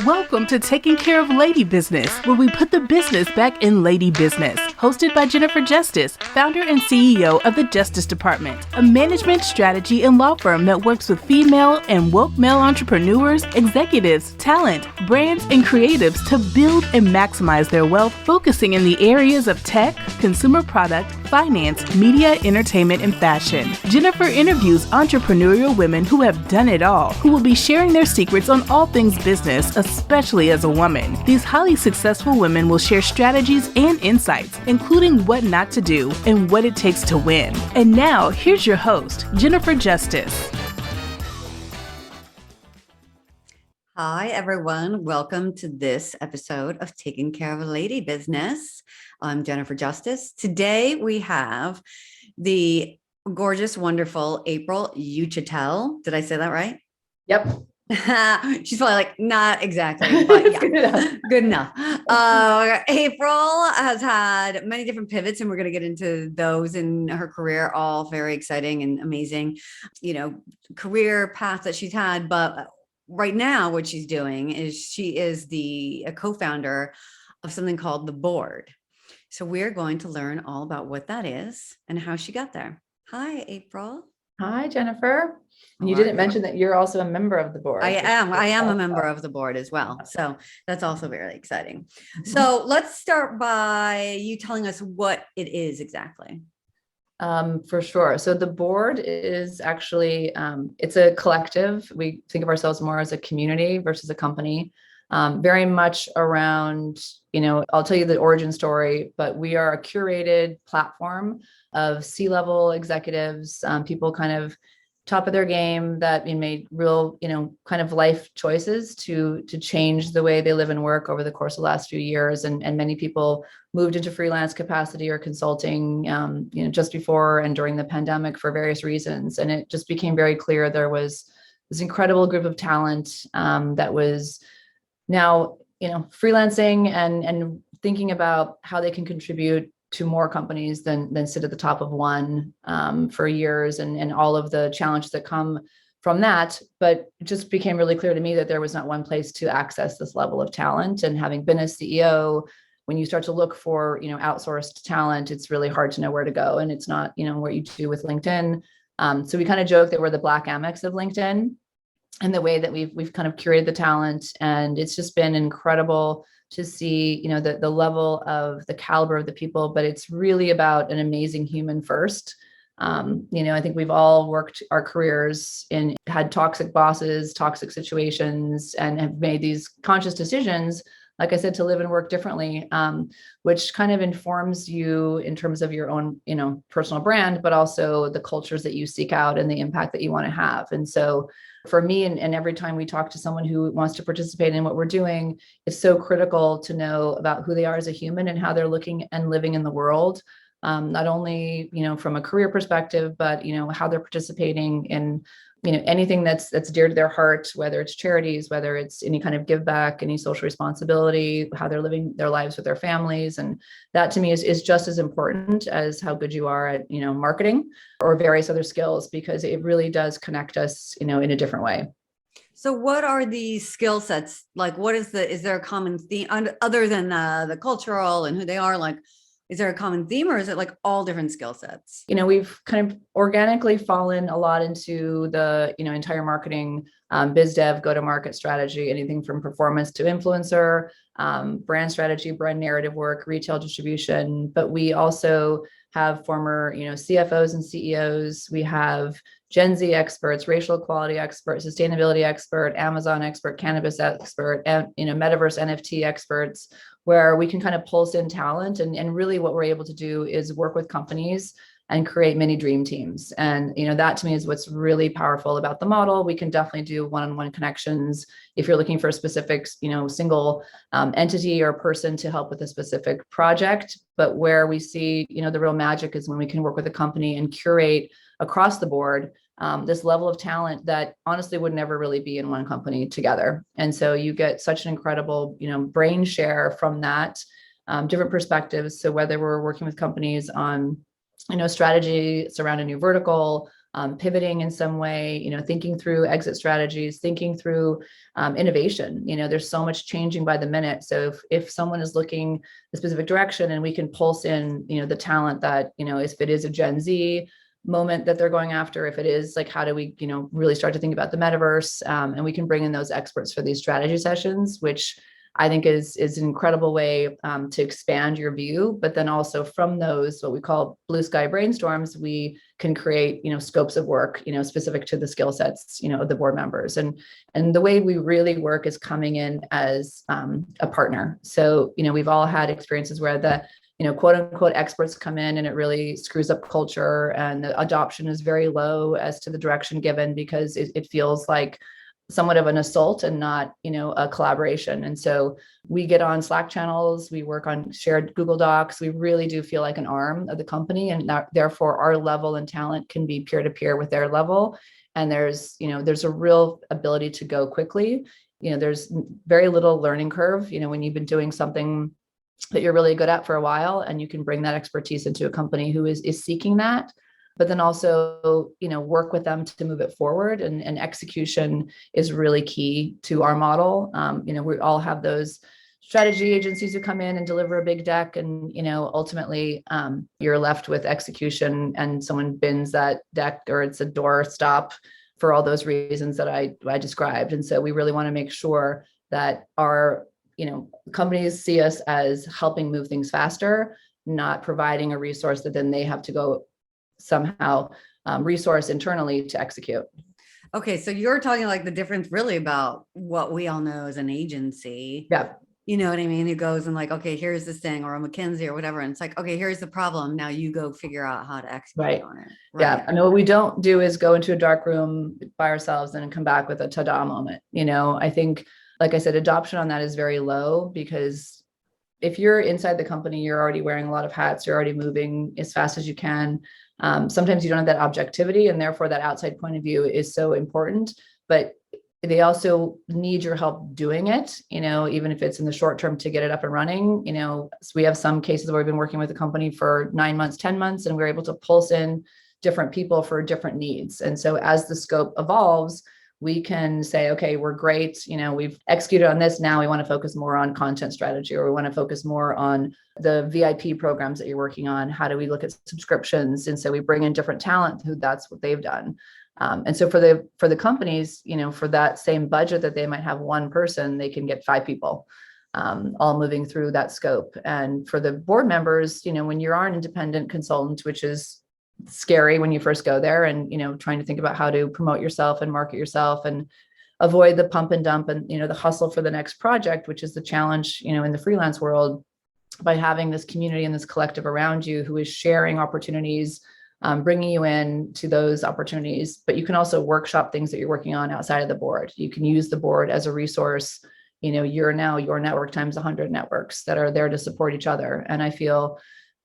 Welcome to Taking Care of Lady Business, where we put the business back in lady business. Hosted by Jennifer Justice, founder and CEO of the Justice Department, a management strategy and law firm that works with female and woke male entrepreneurs, executives, talent, brands, and creatives to build and maximize their wealth, focusing in the areas of tech, consumer product, finance, media, entertainment, and fashion. Jennifer interviews entrepreneurial women who have done it all, who will be sharing their secrets on all things business, especially as a woman. These highly successful women will share strategies and insights, including what not to do and what it takes to win. And now, here's your host, Jennifer Justice. Hi, everyone. Welcome to this episode of Taking Care of a Lady Business. I'm Jennifer Justice. Today, we have the gorgeous, wonderful April Uchitel. Did I say that right? Yep. She's probably like, not exactly, but yeah, good enough. April has had many different pivots, and we're going to get into those in her career, all very exciting and amazing, career path that she's had. But right now, what she's doing is she is a co-founder of something called The Board. So we're going to learn all about what that is and how she got there. Hi, April. Hi, Jennifer. You didn't mention that you're also a member of the board. I am a member of the board as well. So that's also very exciting. So let's start by you telling us what it is exactly. For sure. So the board is actually, it's a collective. We think of ourselves more as a community versus a company, very much around, I'll tell you the origin story, but we are a curated platform of C-level executives, people kind of top of their game that made real, kind of life choices to change the way they live and work over the course of the last few years. And many people moved into freelance capacity or consulting, just before and during the pandemic for various reasons. And it just became very clear there was this incredible group of talent that was now, freelancing and thinking about how they can contribute to more companies than sit at the top of one for years and all of the challenges that come from that. But it just became really clear to me that there was not one place to access this level of talent. And having been a CEO, when you start to look for, outsourced talent, it's really hard to know where to go. And it's not, what you do with LinkedIn. So we kind of joke that we're the Black Amex of LinkedIn and the way that we've kind of curated the talent. And it's just been incredible to see, the level of the caliber of the people, but it's really about an amazing human first. I think we've all worked our careers and had toxic bosses, toxic situations, and have made these conscious decisions, like I said, to live and work differently, which kind of informs you in terms of your own, personal brand, but also the cultures that you seek out and the impact that you want to have. And so for me, and every time we talk to someone who wants to participate in what we're doing, it's so critical to know about who they are as a human and how they're looking and living in the world. Not only, from a career perspective, but, how they're participating in, anything that's dear to their heart, whether it's charities, whether it's any kind of give back, any social responsibility, how they're living their lives with their families. And that to me is just as important as how good you are at, marketing or various other skills, because it really does connect us, in a different way. So what are these skill sets? Like, is there a common theme other than the cultural and who they are? Like, is there a common theme, or is it like all different skill sets? We've kind of organically fallen a lot into the, entire marketing, biz dev, go-to-market strategy, anything from performance to influencer, brand strategy, brand narrative work, retail distribution. But we also have former, CFOs and CEOs. We have Gen Z experts, racial equality experts, sustainability expert, Amazon expert, cannabis expert, and, metaverse NFT experts, where we can kind of pulse in talent. And really what we're able to do is work with companies and create mini dream teams. And, that to me is what's really powerful about the model. We can definitely do one-on-one connections if you're looking for a specific, single entity or person to help with a specific project. But where we see, the real magic is when we can work with a company and curate across the board this level of talent that honestly would never really be in one company together. And so you get such an incredible, brain share from that, different perspectives. So whether we're working with companies on, strategy, surround a new vertical, pivoting in some way, thinking through exit strategies, thinking through innovation. There's so much changing by the minute. So if someone is looking a specific direction and we can pulse in, the talent that, if it is a Gen Z moment that they're going after, if it is like, how do we, really start to think about the metaverse, and we can bring in those experts for these strategy sessions, which I think is an incredible way to expand your view. But then also from those, what we call blue sky brainstorms, we can create, scopes of work, specific to the skill sets, of the board members. And the way we really work is coming in as a partner. So, we've all had experiences where the quote unquote experts come in and it really screws up culture, and the adoption is very low as to the direction given, because it feels like somewhat of an assault and not, a collaboration. And so we get on Slack channels, we work on shared Google Docs. We really do feel like an arm of the company, and therefore our level and talent can be peer to peer with their level. And there's a real ability to go quickly. There's very little learning curve, when you've been doing something that you're really good at for a while, and you can bring that expertise into a company who is seeking that. But then also, work with them to move it forward. And execution is really key to our model. We all have those strategy agencies who come in and deliver a big deck, and, ultimately you're left with execution and someone bins that deck, or it's a door stop for all those reasons that I described. And so we really want to make sure that our, companies see us as helping move things faster, not providing a resource that then they have to go somehow resource internally to execute. Okay, so you're talking like the difference really about what we all know as an agency. Yeah. You know what I mean? Who goes and like, okay, here's this thing, or a McKinsey or whatever. And it's like, okay, here's the problem. Now you go figure out how to execute on it. Right. Yeah. I mean, what we don't do is go into a dark room by ourselves and come back with a ta-da moment. I think, like I said, adoption on that is very low, because if you're inside the company, you're already wearing a lot of hats, you're already moving as fast as you can. Sometimes you don't have that objectivity, and therefore that outside point of view is so important, but they also need your help doing it, even if it's in the short term to get it up and running. So we have some cases where we've been working with a company for 9 months, 10 months, and we're able to pulse in different people for different needs. And so as the scope evolves, we can say, okay, we're great. We've executed on this. Now we want to focus more on content strategy, or we want to focus more on the VIP programs that you're working on. How do we look at subscriptions? And so we bring in different talent who that's what they've done. And so for the companies, for that same budget that they might have one person, they can get 5 people, all moving through that scope. And for the board members, when you're an independent consultant, which is scary when you first go there, and trying to think about how to promote yourself and market yourself and avoid the pump and dump and the hustle for the next project, which is the challenge in the freelance world. By having this community and this collective around you who is sharing opportunities, bringing you in to those opportunities, but you can also workshop things that you're working on outside of the board. You can use the board as a resource. You're now your network times 100 networks that are there to support each other. And I feel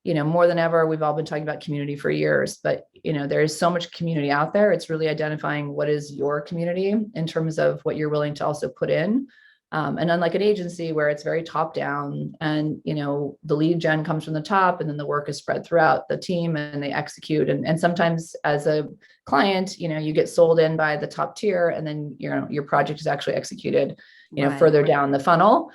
more than ever, we've all been talking about community for years, but, there is so much community out there. It's really identifying what is your community in terms of what you're willing to also put in. And unlike an agency where it's very top down and, the lead gen comes from the top, and then the work is spread throughout the team and they execute. And sometimes as a client, you get sold in by the top tier, and then, your project is actually executed, further down the funnel.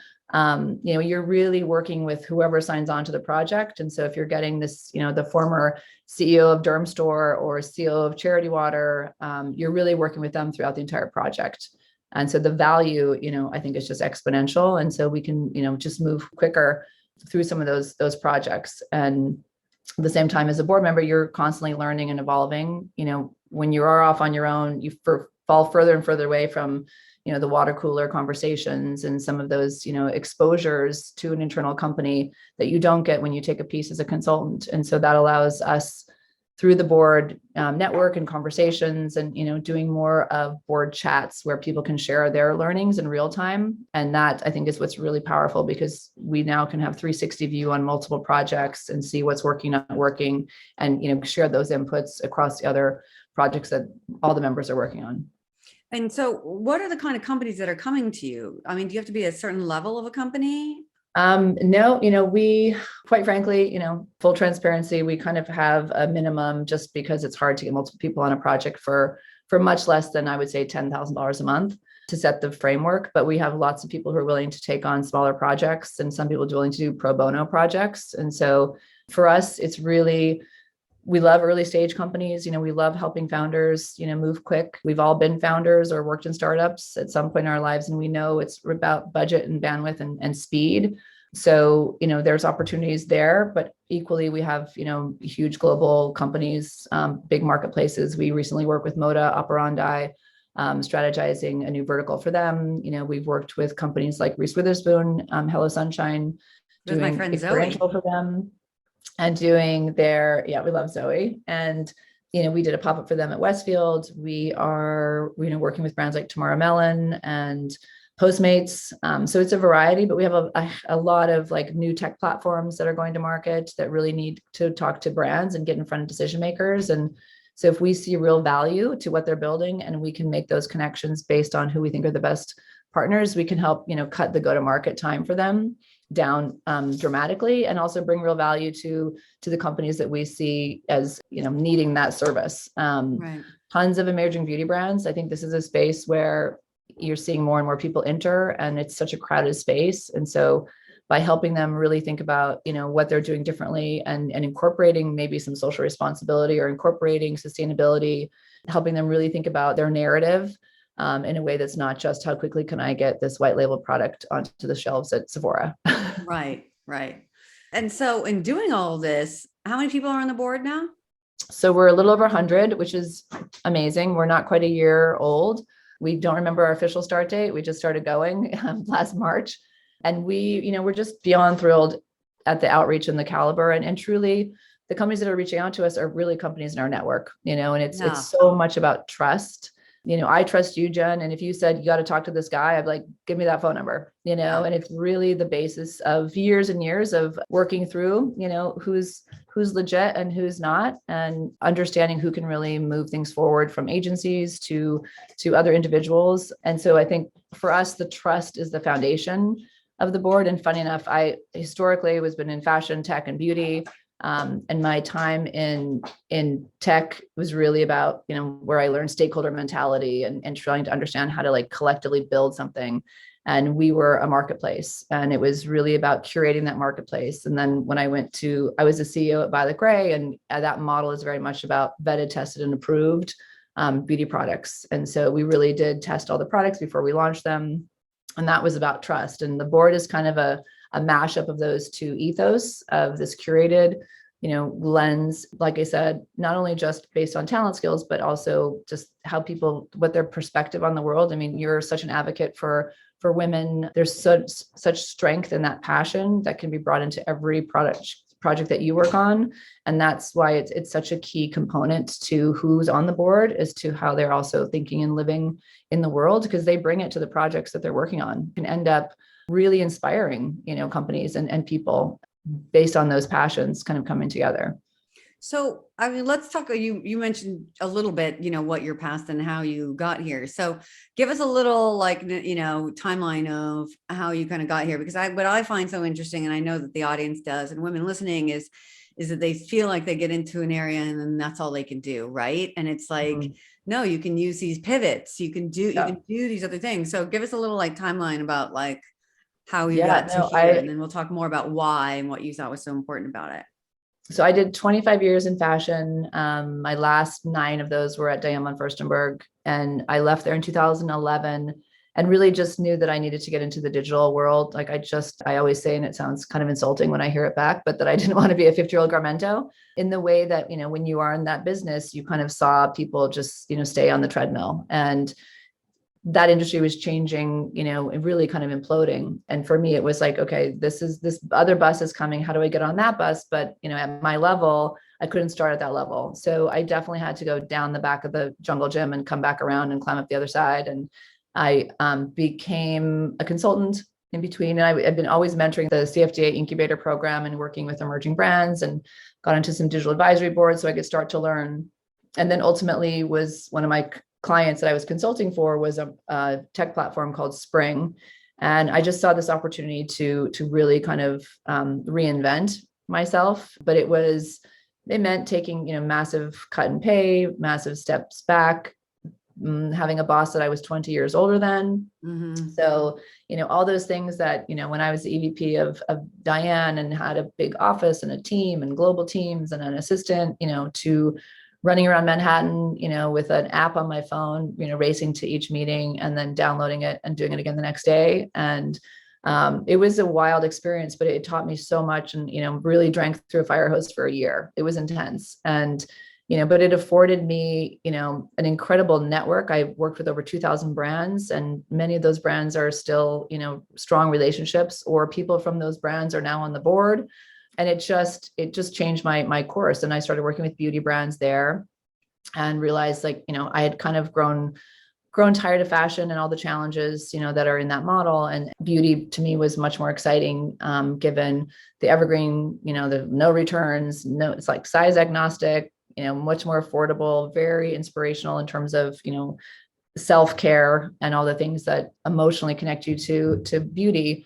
You're really working with whoever signs on to the project. And so if you're getting this, the former CEO of Dermstore or CEO of Charity Water, you're really working with them throughout the entire project. And so the value, I think is just exponential. And so we can, just move quicker through some of those projects. And at the same time, as a board member, you're constantly learning and evolving. When you are off on your own, you fall further and further away from the water cooler conversations and some of those, exposures to an internal company that you don't get when you take a piece as a consultant. And so that allows us through the board network and conversations and, doing more of board chats where people can share their learnings in real time. And that, I think, is what's really powerful, because we now can have 360 view on multiple projects and see what's working, not working, and, share those inputs across the other projects that all the members are working on. And so what are the kind of companies that are coming to you? I mean, do you have to be a certain level of a company? No, we, quite frankly, full transparency, we kind of have a minimum just because it's hard to get multiple people on a project for much less than, I would say, $10,000 a month to set the framework. But we have lots of people who are willing to take on smaller projects, and some people are willing to do pro bono projects. And so for us, it's really, we love early stage companies. We love helping founders, move quick. We've all been founders or worked in startups at some point in our lives, and we know it's about budget and bandwidth and speed. So, there's opportunities there, but equally we have, huge global companies, big marketplaces. We recently worked with Moda Operandi, strategizing a new vertical for them. We've worked with companies like Reese Witherspoon, Hello Sunshine, With my doing friend experiential Zoe. for them. And doing their, we love Zoe. And, we did a pop-up for them at Westfield. We are, working with brands like Tomorrow Melon and Postmates. So it's a variety, but we have a lot of like new tech platforms that are going to market that really need to talk to brands and get in front of decision makers. And so if we see real value to what they're building and we can make those connections based on who we think are the best partners, we can help, cut the go-to-market time for them down dramatically, and also bring real value to the companies that we see as needing that service. Right. Tons of emerging beauty brands. I think this is a space where you're seeing more and more people enter, and it's such a crowded space. And so by helping them really think about what they're doing differently and incorporating maybe some social responsibility or incorporating sustainability, helping them really think about their narrative in a way that's not just how quickly can I get this white label product onto the shelves at Sephora. Right. And so in doing all of this, how many people are on the board now? So we're a little over 100, which is amazing. We're not quite a year old. We don't remember our official start date. We just started going last March. And we're just beyond thrilled at the outreach and the caliber. And truly, the companies that are reaching out to us are really companies in our network, and it's so much about trust. I trust you, Jen. And if you said you got to talk to this guy, I'd like, give me that phone number, and it's really the basis of years and years of working through, who's legit and who's not, and understanding who can really move things forward from agencies to other individuals. And so I think for us, the trust is the foundation of the board. And funny enough, I historically was been in fashion, tech, and beauty. And my time in tech was really about, where I learned stakeholder mentality and trying to understand how to like collectively build something. And we were a marketplace, and it was really about curating that marketplace. And then when I was the CEO at Violet Grey, and that model is very much about vetted, tested, and approved beauty products. And so we really did test all the products before we launched them. And that was about trust. And the board is kind of a mashup of those two ethos of this curated, lens, like I said, not only just based on talent skills, but also just how people, what their perspective on the world. I mean, you're such an advocate for women. There's such strength in that passion that can be brought into every project that you work on. And that's why it's such a key component to who's on the board, as to how they're also thinking and living in the world, because they bring it to the projects that they're working on, and end up really inspiring, companies and people based on those passions kind of coming together. So, I mean, let's talk, you mentioned a little bit, what your past and how you got here. So give us a little timeline of how you kind of got here, because what I find so interesting, and I know that the audience does, and women listening, is that they feel like they get into an area and then that's all they can do. Right. And it's like, no, you can use these pivots, you can do these other things. So give us a little timeline about how you got to here, and then we'll talk more about why and what you thought was so important about it. So I did 25 years in fashion. My last 9 of those were at Diane von Furstenberg, and I left there in 2011 and really just knew that I needed to get into the digital world. I always say, and it sounds kind of insulting when I hear it back, but that I didn't want to be a 50-year-old Garmento, in the way that, when you are in that business, you kind of saw people just, stay on the treadmill, and that industry was changing, and really kind of imploding. And for me, it was like, okay, this other bus is coming. How do I get on that bus? But, at my level, I couldn't start at that level. So I definitely had to go down the back of the jungle gym and come back around and climb up the other side. And I became a consultant in between. And I've been always mentoring the CFDA incubator program and working with emerging brands, and got into some digital advisory boards so I could start to learn. And then ultimately was one of my clients that I was consulting for was a tech platform called Spring. And I just saw this opportunity to really kind of reinvent myself. But it meant taking, massive cut in pay, massive steps back, having a boss that I was 20 years older than. Mm-hmm. So, all those things that, when I was the EVP of Diane and had a big office and a team and global teams and an assistant, to running around Manhattan, with an app on my phone, racing to each meeting and then downloading it and doing it again the next day. And it was a wild experience, but it taught me so much and, really drank through a fire hose for a year. It was intense. And, but it afforded me, an incredible network. I worked with over 2,000 brands, and many of those brands are still, strong relationships, or people from those brands are now on the board. And it just changed my course. And I started working with beauty brands there and realized I had kind of grown tired of fashion and all the challenges, that are in that model. And beauty to me was much more exciting, given the evergreen, the no returns, it's like size agnostic, much more affordable, very inspirational in terms of, self-care and all the things that emotionally connect you to beauty.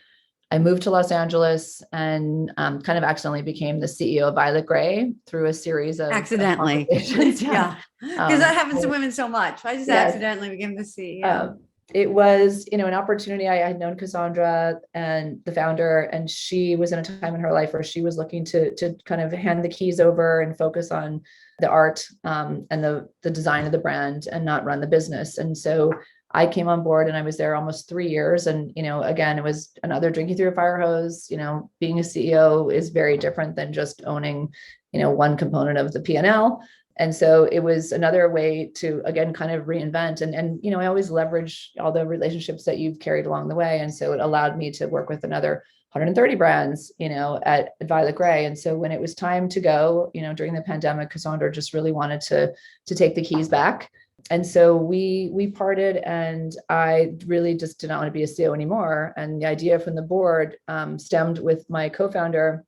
I moved to Los Angeles and kind of accidentally became the CEO of Violet Grey through a series of accidentally. Yeah. Because that happens to women so much. I just accidentally became the CEO. It was, an opportunity. I had known Cassandra and the founder, and she was in a time in her life where she was looking to kind of hand the keys over and focus on the art and the design of the brand and not run the business. And so I came on board and I was there almost 3 years. And, again, it was another drinking through a fire hose. Being a CEO is very different than just owning, one component of the P&L. And so it was another way to, again, kind of reinvent. And I always leverage all the relationships that you've carried along the way. And so it allowed me to work with another 130 brands, at Violet Grey. And so when it was time to go, during the pandemic, Cassandra just really wanted to take the keys back. And so we parted, and I really just did not want to be a CEO anymore. And the idea from the board stemmed with my co-founder,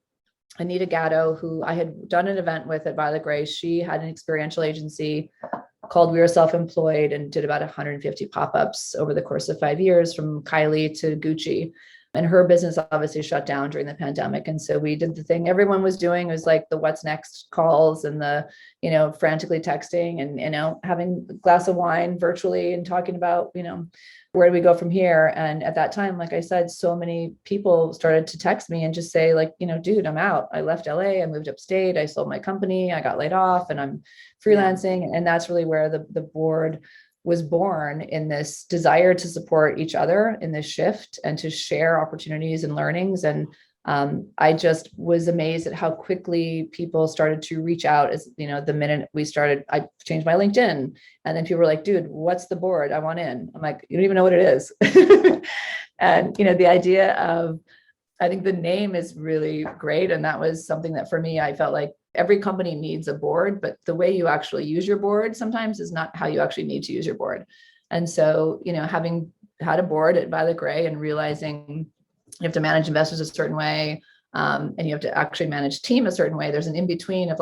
Anita Gatto, who I had done an event with at Violet Grey. She had an experiential agency called We Are Self-Employed and did about 150 pop-ups over the course of 5 years, from Kylie to Gucci. And her business obviously shut down during the pandemic. And so we did the thing everyone was doing. It was like the what's next calls and the, frantically texting and, having a glass of wine virtually and talking about, where do we go from here? And at that time, like I said, so many people started to text me and just say dude, I'm out. I left LA, I moved upstate, I sold my company, I got laid off, and I'm freelancing. Yeah. And that's really where the board was born, in this desire to support each other in this shift and to share opportunities and learnings. And I just was amazed at how quickly people started to reach out. As the minute we started, I changed my LinkedIn, and then people were like, dude, what's the board? I want in. I'm like, you don't even know what it is. And, the idea of, I think the name is really great. And that was something that for me, I felt like every company needs a board, but the way you actually use your board sometimes is not how you actually need to use your board. And so, having had a board at Violet Grey and realizing you have to manage investors a certain way, and you have to actually manage team a certain way, there's an in-between of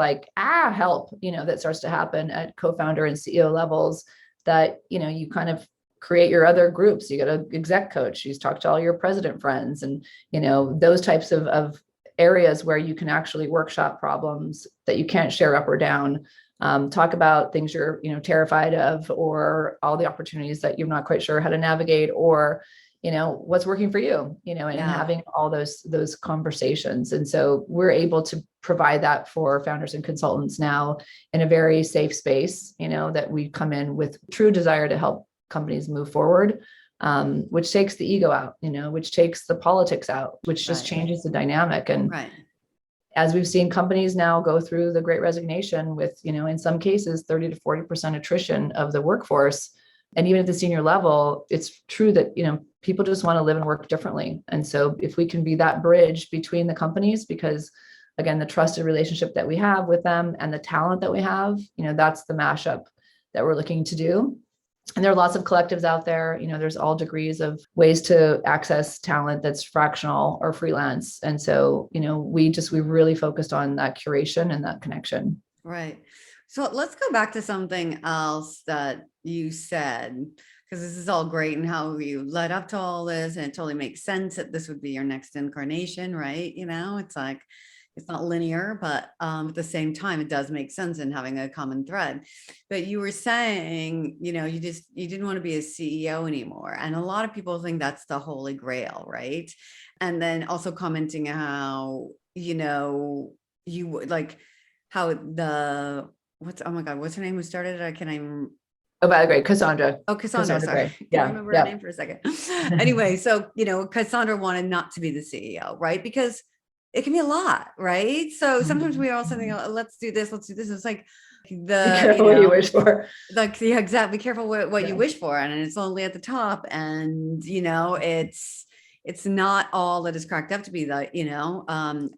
help, that starts to happen at co-founder and CEO levels, that, you kind of create your other groups. You got an exec coach, you talk to all your president friends, and, those types of areas where you can actually workshop problems that you can't share up or down, talk about things you're, terrified of, or all the opportunities that you're not quite sure how to navigate, or, what's working for you, and having all those conversations. And so we're able to provide that for founders and consultants now in a very safe space, that we come in with true desire to help companies move forward, which takes the ego out, which takes the politics out, which just changes the dynamic. And as we've seen companies now go through the great resignation with, in some cases, 30 to 40% attrition of the workforce. And even at the senior level, it's true that, people just want to live and work differently. And so if we can be that bridge between the companies, because again, the trusted relationship that we have with them and the talent that we have, that's the mashup that we're looking to do. And there are lots of collectives out there, there's all degrees of ways to access talent that's fractional or freelance. And so, we really focused on that curation and that connection. Right. So let's go back to something else that you said, because this is all great and how you led up to all this, and it totally makes sense that this would be your next incarnation, right? It's like, it's not linear, but at the same time, it does make sense in having a common thread. But you were saying, you didn't want to be a CEO anymore. And a lot of people think that's the holy grail, right? And then also commenting how, you would like how oh my God, what's her name who started it? I can't even. Oh, by the way, Cassandra. Oh, Cassandra, sorry. Gray. Can't Yeah. remember her name for a second. Anyway, so, Cassandra wanted not to be the CEO, right? Because it can be a lot, right? So sometimes we all think, oh, let's do this. It's like Be careful what you wish for. Like, yeah, exactly. Be careful what you wish for. And it's only at the top. And, it's not all that is cracked up to be that,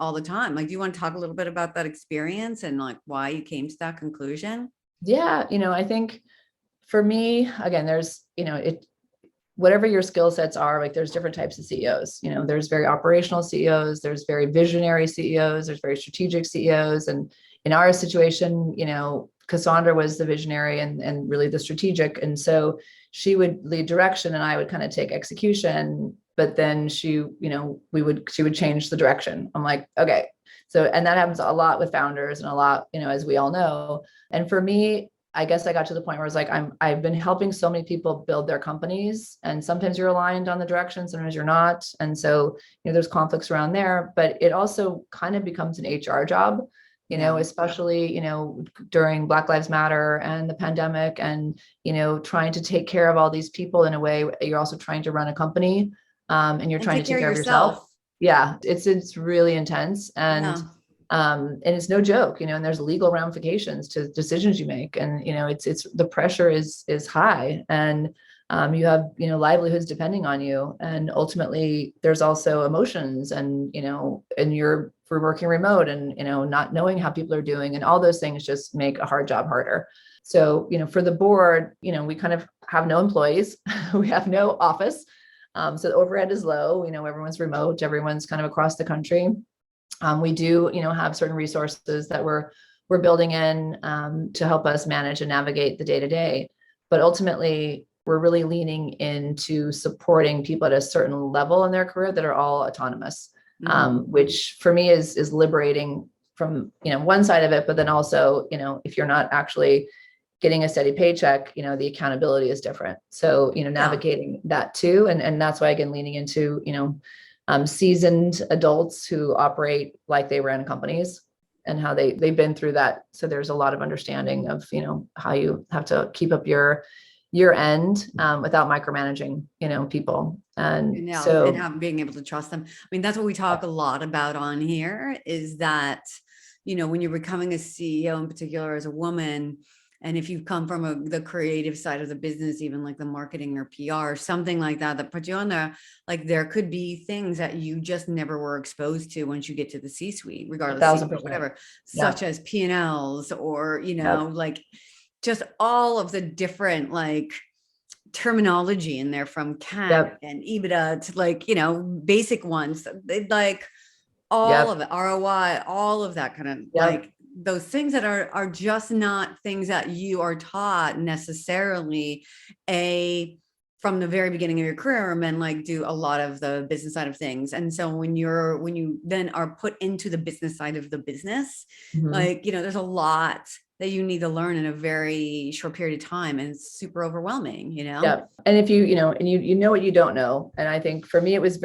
all the time. Like, do you want to talk a little bit about that experience and like why you came to that conclusion? Yeah. I think for me, again, there's, whatever your skill sets are, like there's different types of CEOs, there's very operational CEOs, there's very visionary CEOs, there's very strategic CEOs. And in our situation, Cassandra was the visionary and really the strategic. And so she would lead direction and I would kind of take execution, but then she would change the direction. I'm like, okay. So, and that happens a lot with founders and a lot, as we all know. And for me, I guess I got to the point where it's like, I've been helping so many people build their companies, and sometimes you're aligned on the direction, sometimes you're not. And so, there's conflicts around there, but it also kind of becomes an HR job, especially, during Black Lives Matter and the pandemic and, trying to take care of all these people in a way. You're also trying to run a company and you're trying to take care of yourself. Yeah. It's really intense. And it's no joke, and there's legal ramifications to decisions you make. And, it's the pressure is high, and you have, livelihoods depending on you. And ultimately there's also emotions and, and you're for working remote and, not knowing how people are doing, and all those things just make a hard job harder. So, for the board, we kind of have no employees, we have no office. So the overhead is low, everyone's remote, everyone's kind of across the country. We do, have certain resources that we're building in to help us manage and navigate the day-to-day. But ultimately, we're really leaning into supporting people at a certain level in their career that are all autonomous, which for me is liberating from, one side of it. But then also, if you're not actually getting a steady paycheck, the accountability is different. So, navigating that too. And that's why, again, leaning into, seasoned adults who operate like they ran companies and how they've been through that. So there's a lot of understanding of, how you have to keep up your end without micromanaging, people. And being able to trust them. I mean, that's what we talk a lot about on here is that, when you're becoming a CEO in particular as a woman, and if you've come from the creative side of the business, even like the marketing or PR, something like that puts you on there, like there could be things that you just never were exposed to once you get to the C-suite, regardless of whatever, such as P&Ls or, like just all of the different like terminology in there from CAC and EBITDA to like, basic ones, like all of it, ROI, all of that kind of like, those things that are just not things that you are taught necessarily from the very beginning of your career. Men like do a lot of the business side of things. And so when you then are put into the business side of the business, like, there's a lot that you need to learn in a very short period of time. And it's super overwhelming, Yeah. And if you know what you don't know. And I think for me, I was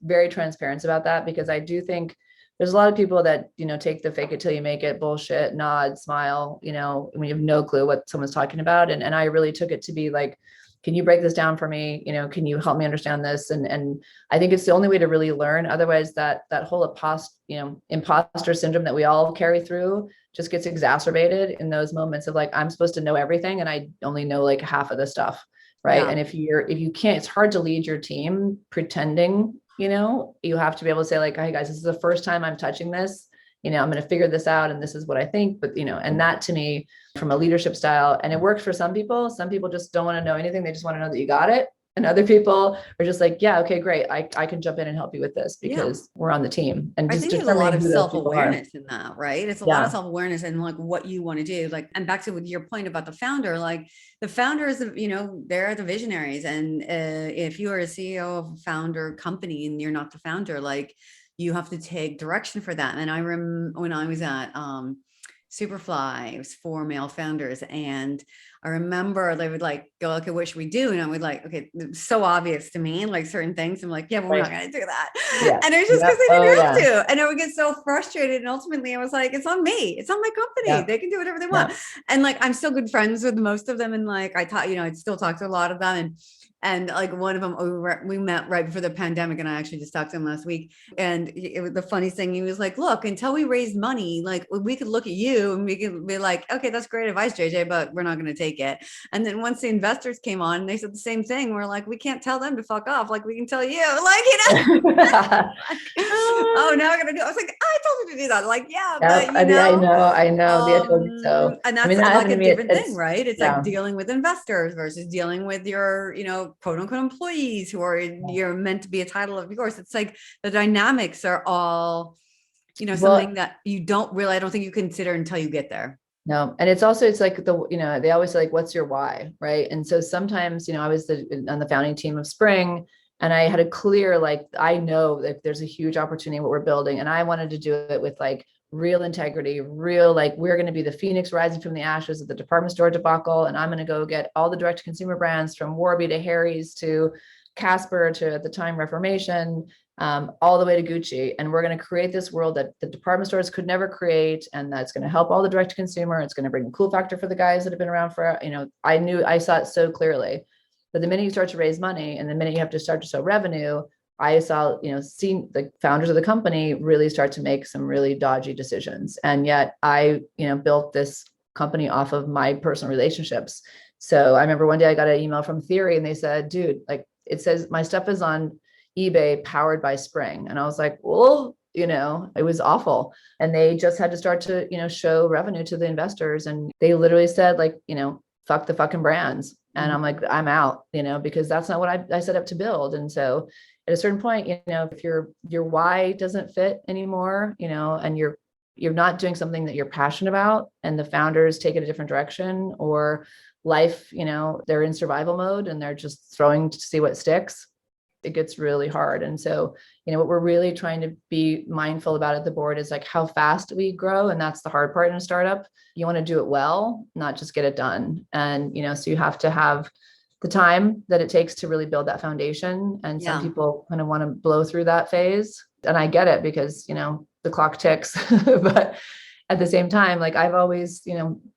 very transparent about that, because I do think there's a lot of people that, take the fake it till you make it bullshit, nod, smile, when you have no clue what someone's talking about. And I really took it to be like, can you break this down for me? Can you help me understand this? And I think it's the only way to really learn. Otherwise that whole imposter syndrome that we all carry through just gets exacerbated in those moments of like, I'm supposed to know everything and I only know like half of the stuff. Right. And if you can't, it's hard to lead your team pretending, you have to be able to say like, hey guys, this is the first time I'm touching this, I'm going to figure this out. And this is what I think, but and that to me from a leadership style, and it works for some people just don't want to know anything. They just want to know that you got it. And other people are just like, yeah, okay, great. I can jump in and help you with this because we're on the team, and I just think there's a lot determining of who those people are. self-awareness in that, right? It's a lot of Yeah. self-awareness and like what you want to do. Like, and back to your point about the founder, like the founders, they're the visionaries. And if you are a CEO of a founder company and you're not the founder, like you have to take direction for that. And I remember when I was at Superfly, it was 4 male founders. And I remember they would like go, okay, what should we do? And I would like, okay, it's so obvious to me, like certain things. I'm like, yeah, but we're not Right. going to do that. Yeah. And it was just Yep. because they Oh, didn't have yeah. to. And I would get so frustrated. And ultimately I was like, it's on me. It's on my company. Yeah. They can do whatever they want. Yeah. And like, I'm still good friends with most of them. And like, I still talk to a lot of them. And like one of them, we met right before the pandemic, and I actually just talked to him last week. And it was the funniest thing. He was like, look, until we raised money, like we could look at you and we could be like, okay, that's great advice, JJ, but we're not going to take it. And then once the investors came on, they said the same thing. We're like, we can't tell them to fuck off. Like we can tell you, like, oh, now I'm going to do it. I was like, I told you to do that. Like, yeah, Yep. but I know. I told you so. and I that's mean, that like happened a to me. different thing, It's right? It's yeah. like dealing with investors versus dealing with your, quote unquote employees who are you're meant to be a title of yours. It's like the dynamics are all, Well, something that I don't think you consider until you get there. no. And it's like they always say like, what's your why? Right. And so sometimes, I was on the founding team of Spring, and I had a clear, like, I know that there's a huge opportunity in what we're building. And I wanted to do it with like real integrity, real, like, we're going to be the Phoenix rising from the ashes of the department store debacle. And I'm going to go get all the direct to consumer brands from Warby to Harry's to Casper to, at the time, Reformation, all the way to Gucci. And we're going to create this world that the department stores could never create. And that's going to help all the direct to consumer. It's going to bring a cool factor for the guys that have been around for, I saw it so clearly. But the minute you start to raise money and the minute you have to start to show revenue, I saw, seeing the founders of the company really start to make some really dodgy decisions. And yet I, built this company off of my personal relationships. So I remember one day I got an email from Theory and they said, dude, like, it says my stuff is on eBay powered by Spring. And I was like, well, it was awful. And they just had to start to, show revenue to the investors. And they literally said, like, fuck the fucking brands. And I'm like, I'm out, because that's not what I set up to build. And so at a certain point, if your why doesn't fit anymore, and you're not doing something that you're passionate about, and the founders take it a different direction, or life, they're in survival mode and they're just throwing to see what sticks, it gets really hard. And so, what we're really trying to be mindful about at the board is like how fast we grow. And that's the hard part in a startup. You want to do it well, not just get it done. And, so you have to have the time that it takes to really build that foundation. And some people kind of want to blow through that phase. And I get it because, the clock ticks, but at the same time, like, I've always,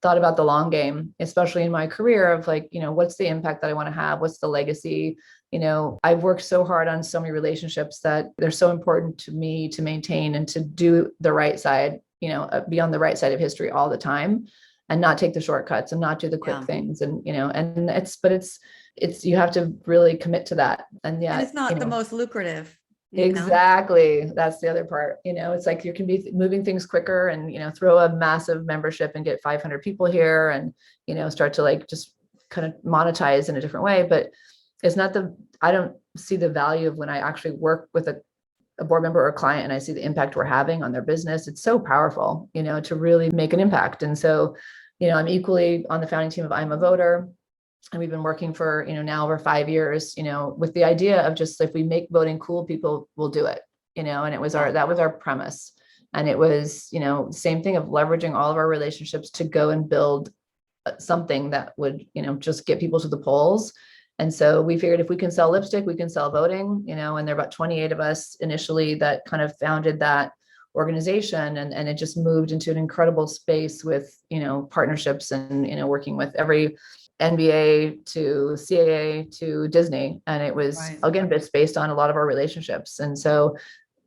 thought about the long game, especially in my career, of like, what's the impact that I want to have? What's the legacy? I've worked so hard on so many relationships that they're so important to me to maintain and to do the right side, be on the right side of history all the time, and not take the shortcuts and not do the quick things. And, and it's, you have to really commit to that. And yeah, it's not the most lucrative. Exactly. That's the other part. It's like you can be moving things quicker and, throw a massive membership and get 500 people here and, start to like just kind of monetize in a different way. But it's not I don't see the value of when I actually work with a board member or a client and I see the impact we're having on their business. It's so powerful, to really make an impact. And so, I'm equally on the founding team of I'm a Voter. And we've been working for, now over 5 years, with the idea of just, if we make voting cool, people will do it, and that was our premise. And it was, same thing of leveraging all of our relationships to go and build something that would, just get people to the polls. And so we figured if we can sell lipstick, we can sell voting, and there are about 28 of us initially that kind of founded that organization. And it just moved into an incredible space with, partnerships and, working with every NBA to CAA to Disney. And it was, again, based on a lot of our relationships. And so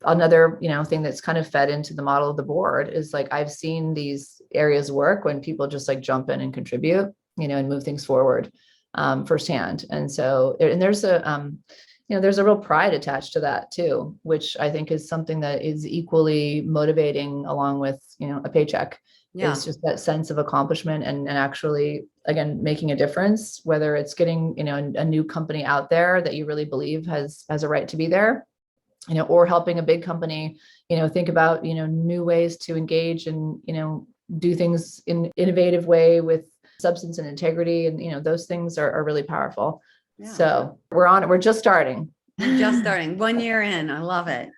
another, thing that's kind of fed into the model of the board is like, I've seen these areas work when people just like jump in and contribute, and move things forward firsthand. And so, and there's there's a real pride attached to that too, which I think is something that is equally motivating along with, a paycheck. Yeah. Is just that sense of accomplishment and actually, again, making a difference, whether it's getting, a new company out there that you really believe has a right to be there, or helping a big company, think about, new ways to engage and, do things in innovative way with substance and integrity. And, those things are really powerful. Yeah. So we're just starting. We're just starting 1 year in. I love it.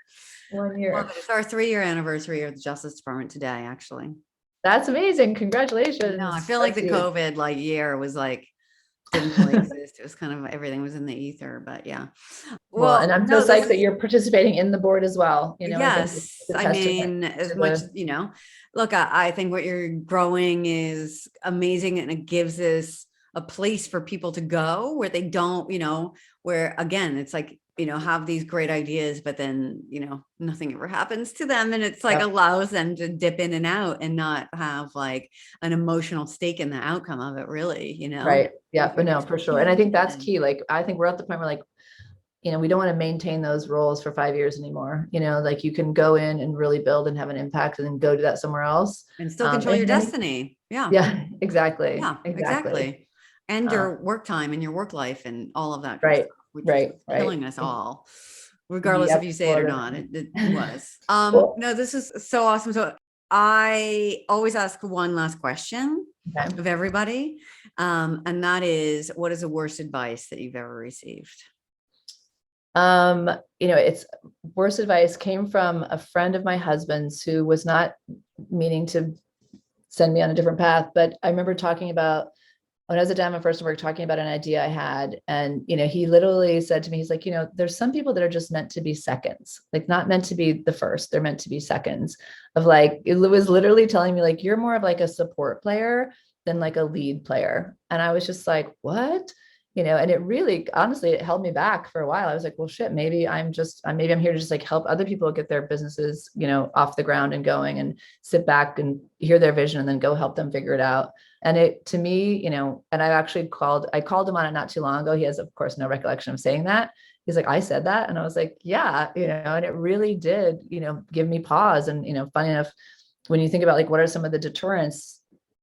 1 year. Love it. It's our 3-year anniversary of the Justice Department today, actually. That's amazing. Congratulations. No, I feel like the COVID year was like, didn't really exist. It was kind of, everything was in the ether, but yeah. Well, and I'm so psyched that you're participating in the board as well. Yes. I mean, as much, look, I think what you're growing is amazing, and it gives us a place for people to go where they don't, where again, it's like, have these great ideas, but then, nothing ever happens to them. And it's like allows them to dip in and out and not have like an emotional stake in the outcome of it, really, Right. Yeah. But no, for sure. And I think that's key. Like, I think we're at the point where like, we don't want to maintain those roles for 5 years anymore. Like you can go in and really build and have an impact and then go do that somewhere else. And still control your destiny. Yeah. Yeah, exactly. Yeah, exactly. And your work time and your work life and all of that. Right. Right. Killing us all, regardless if you say it or not. It was. Cool. No, this is so awesome. So I always ask one last question of everybody. And that is, what is the worst advice that you've ever received? It's worst advice came from a friend of my husband's who was not meaning to send me on a different path. But I remember talking about when I was at Diamond First Work, talking about an idea I had. And, he literally said to me, he's like, there's some people that are just meant to be seconds, like not meant to be the first, they're meant to be seconds of like, it was literally telling me like, you're more of like a support player than like a lead player. And I was just like, what? And it really, honestly, it held me back for a while. I was like, well, shit, maybe I'm here to just like help other people get their businesses, off the ground and going, and sit back and hear their vision and then go help them figure it out. And it, to me, and I called him on it not too long ago. He has, of course, no recollection of saying that. He's like, I said that. And I was like, yeah, and it really did, give me pause. And, funny enough, when you think about like, what are some of the deterrents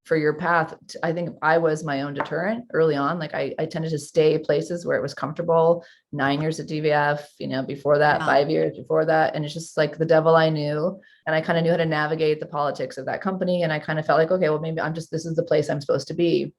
for your path, I think I was my own deterrent early on. Like I tended to stay places where it was comfortable. 9 years at DVF, before that, 5 years before that. And it's just like the devil I knew. And I kind of knew how to navigate the politics of that company. And I kind of felt like, okay, well, maybe this is the place I'm supposed to be.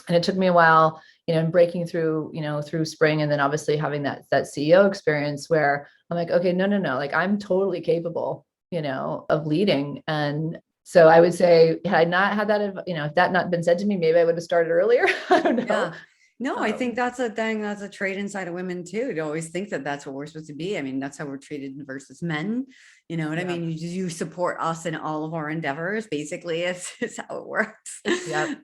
And it took me a while, in breaking through, through spring. And then obviously having that CEO experience where I'm like, okay, no, like I'm totally capable, of leading. And so I would say, had I not had that, if that not been said to me, maybe I would have started earlier. I don't know. Yeah. No, I think that's a thing. That's a trait inside of women too, to always think that that's what we're supposed to be. I mean, that's how we're treated versus men. You know what I mean? You support us in all of our endeavors. Basically, it's how it works.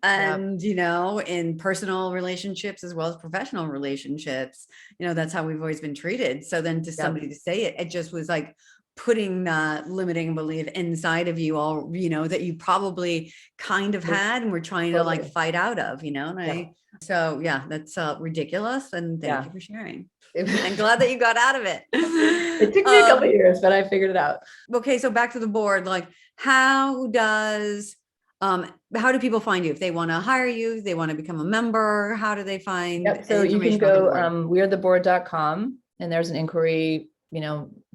And, in personal relationships as well as professional relationships, that's how we've always been treated. So then to somebody to say it, it just was like, putting that limiting belief inside of you all, that you probably kind of had and we're trying to like fight out of, so that's ridiculous. And thank you for sharing. I'm glad that you got out of it. It took me a couple of years, but I figured it out. Okay. So back to the board, like how do people find you? If they want to hire you, they want to become a member, how do they find? So you can go, wearetheboard.com and there's an inquiry,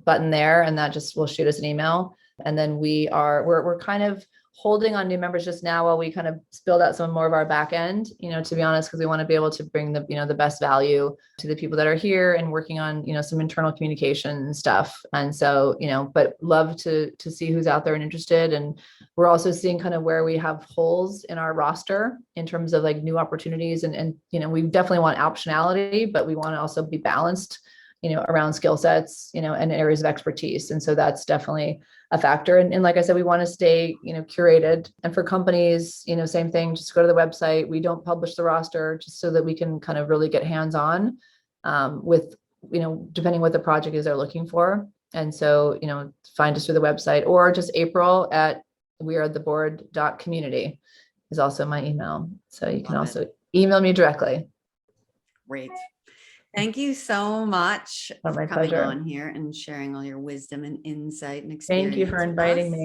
button there, and that just will shoot us an email. And then we're kind of holding on new members just now while we kind of build out some more of our back end, to be honest, because we want to be able to bring the, the best value to the people that are here and working on, some internal communication stuff. And so, but love to see who's out there and interested. And we're also seeing kind of where we have holes in our roster in terms of like new opportunities. And we definitely want optionality, but we want to also be balanced, around skill sets, and areas of expertise. And so that's definitely a factor. And like I said, we want to stay, curated. And for companies, same thing, just go to the website. We don't publish the roster just so that we can kind of really get hands-on with, depending what the project is they're looking for. And so, find us through the website, or just April at wearetheboard.community is also my email. So you can also email me directly. Great. Thank you so much Oh, for my coming pleasure. on here and sharing all your wisdom and insight and Thank experience. you for with inviting us.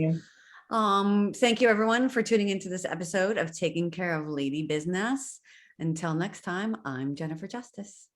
me. Thank you everyone for tuning into this episode of Taking Care of Lady Business. Until next time, I'm Jennifer Justice.